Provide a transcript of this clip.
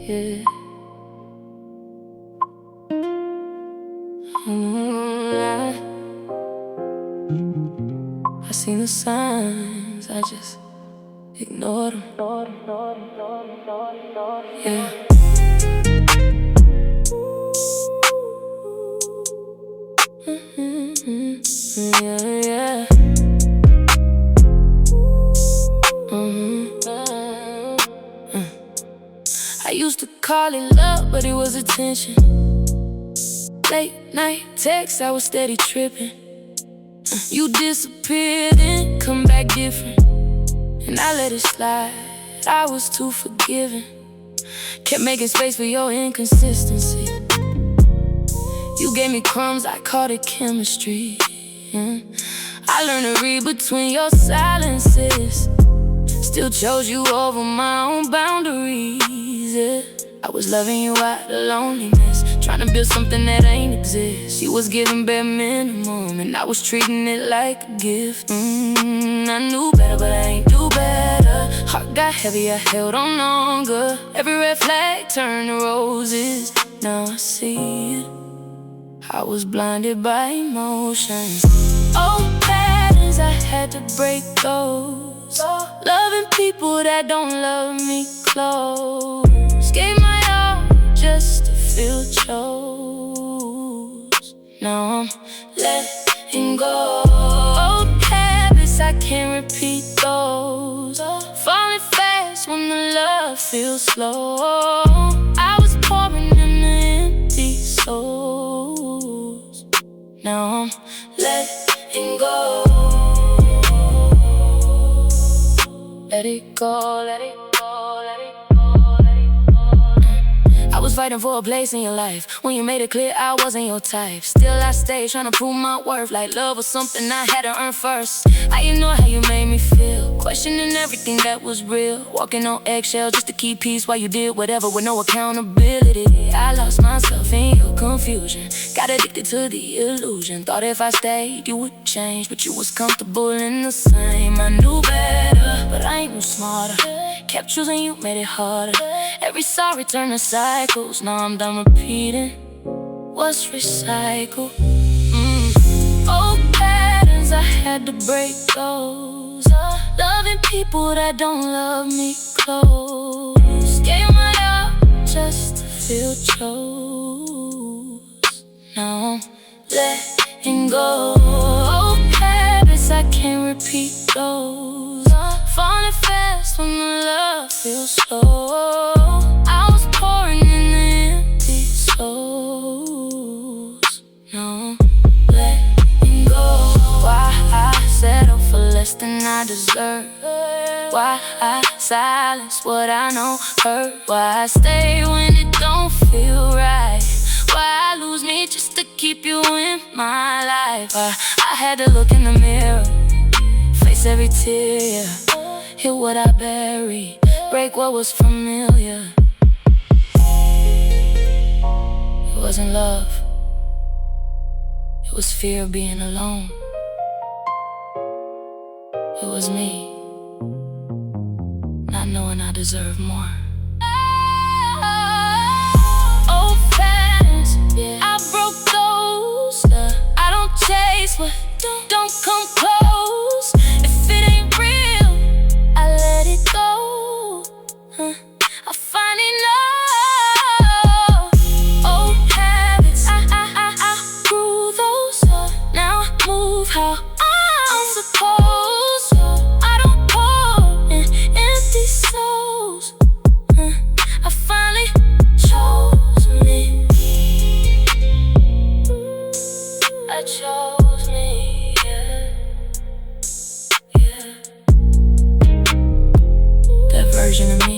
yeah. Mm, I seen the signs, I just ignored them. Yeah. Yeah, yeah. I used to call it love, but it was attention. Late night texts, I was steady tripping. You disappeared and come back different, and I let it slide, I was too forgiving. Kept making space for your inconsistency. You gave me crumbs, I called it chemistry. I learned to read between your silences. Still chose you over my own boundaries, yeah. I was loving you out of loneliness, trying to build something that ain't exist. You was giving bare minimum, and I was treating it like a gift. I knew better, but I ain't do better. Heart got heavy, I held on longer. Every red flag turned to roses. Now I see it, I was blinded by emotions. Old patterns, I had to break those. Loving people that don't love me close. Gave my all just to feel chose. Now I'm letting go. Old habits, I can't repeat those. Falling fast when the love feels slow. I was pouring in the empty souls. Now I'm letting go. Let it go, let it go, let it go, let it go. I was fighting for a place in your life when you made it clear I wasn't your type. Still I stayed trying to prove my worth, like love was something I had to earn first. I ignore how you made me feel, questioning everything that was real. Walking on eggshells just to keep peace while you did whatever with no accountability. I lost myself in your confusion, got addicted to the illusion. Thought if I stayed you would change, but you was comfortable in the same. I knew better, but I ain't no smarter. Kept choosing you, made it harder. Every sorry turned to cycles. Now I'm done repeating what's recycled. Old patterns, I had to break those. Loving people that don't love me close. Gave my all just to feel chose. Now I'm letting go. Old habits, I can't repeat those. Falling fast when the love feels slow. I was pouring in the empty souls. Now I'm letting go. Why I settle for less than I deserve? Why I silence what I know hurt? Why I stay when it don't feel right? Why I lose me just to keep you in my life? Why I had to look in the mirror, face every tear, heal what I buried, break what was familiar. It wasn't love, it was fear of being alone. It was me, not knowing I deserve more. Old patterns, I broke those. I don't chase what don't come close. If it ain't real, I let it go. I finally know. Old habits, I grew those. Now I move how I'm supposed. I don't pour in empty souls. I finally chose me. I chose me, yeah. That version of me